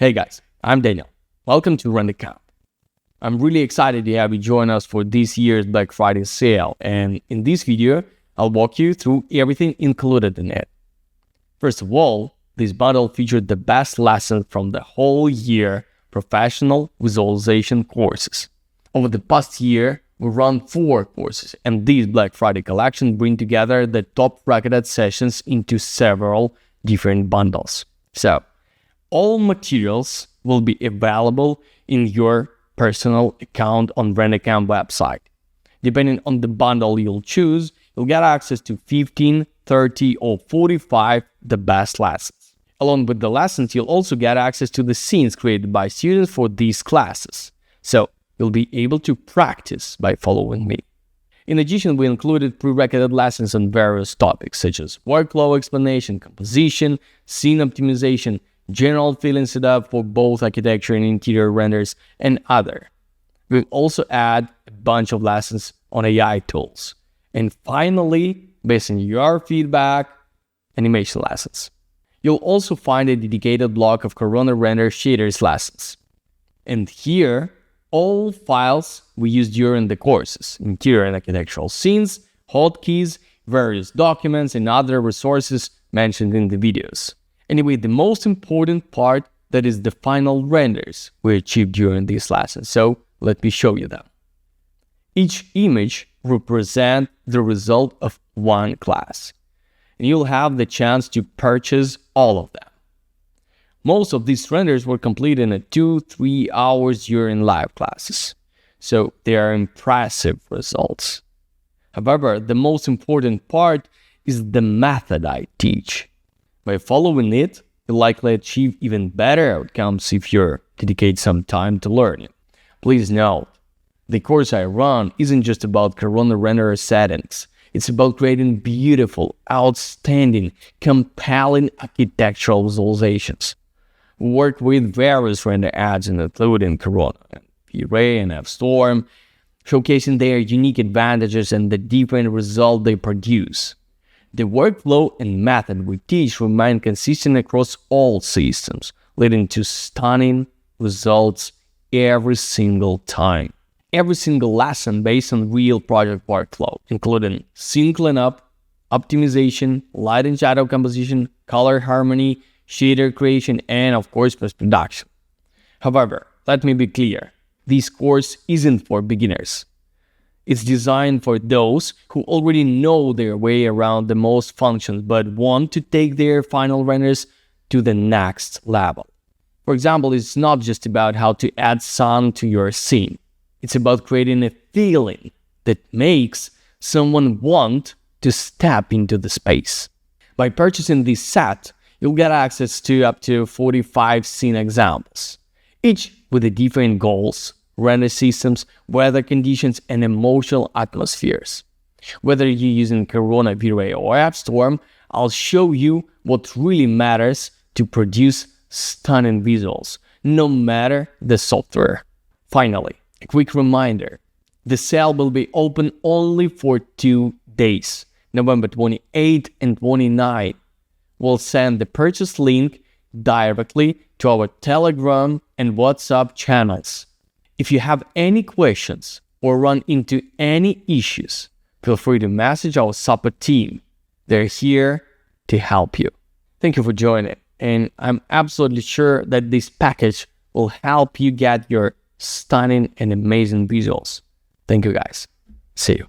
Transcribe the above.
Hey guys, I'm Daniel. Welcome to render.camp. I'm really excited to have you join us for this year's Black Friday sale, and in this video, I'll walk you through everything included in it. First of all, this bundle featured the best lessons from the whole year professional visualization courses. Over the past year, we run 4 courses, and these Black Friday collection bring together the top recommended sessions into several different bundles. So, all materials will be available in your personal account on render.camp website. Depending on the bundle you'll choose, you'll get access to 15, 30, or 45 the best lessons. Along with the lessons, you'll also get access to the scenes created by students for these classes. So you'll be able to practice by following me. In addition, we included prerecorded lessons on various topics such as workflow explanation, composition, scene optimization, general feeling setup for both architecture and interior renders, and other. We'll also add a bunch of lessons on AI tools. And finally, based on your feedback, animation lessons. You'll also find a dedicated block of Corona Render shaders lessons. And here, all files we use during the courses, interior and architectural scenes, hotkeys, various documents, and other resources mentioned in the videos. Anyway, the most important part, that is the final renders we achieved during these lessons. So let me show you them. Each image represents the result of one class, and you'll have the chance to purchase all of them. Most of these renders were completed in 2-3 hours during live classes, so they are impressive results. However, the most important part is the method I teach. By following it, you'll likely achieve even better outcomes if you dedicate some time to learning. Please note, the course I run isn't just about Corona Render settings. It's about creating beautiful, outstanding, compelling architectural visualizations. We work with various render engines including Corona, V-Ray, and F-Storm, showcasing their unique advantages and the different results they produce. The workflow and method we teach remain consistent across all systems, leading to stunning results every single time. Every single lesson based on real project workflow, including scene cleanup, optimization, light and shadow composition, color harmony, shader creation, and of course post-production. However, let me be clear, this course isn't for beginners. It's designed for those who already know their way around the most functions but want to take their final renders to the next level. For example, it's not just about how to add sun to your scene. It's about creating a feeling that makes someone want to step into the space. By purchasing this set, you'll get access to up to 45 scene examples, each with the different goals, render systems, weather conditions, and emotional atmospheres. Whether you're using Corona, V-Ray, or F-Storm, I'll show you what really matters to produce stunning visuals, no matter the software. Finally, a quick reminder, the sale will be open only for 2 days, November 28 and 29. We'll send the purchase link directly to our Telegram and WhatsApp channels. If you have any questions or run into any issues, feel free to message our support team. They're here to help you. Thank you for joining, and I'm absolutely sure that this package will help you get your stunning and amazing visuals. Thank you guys. See you.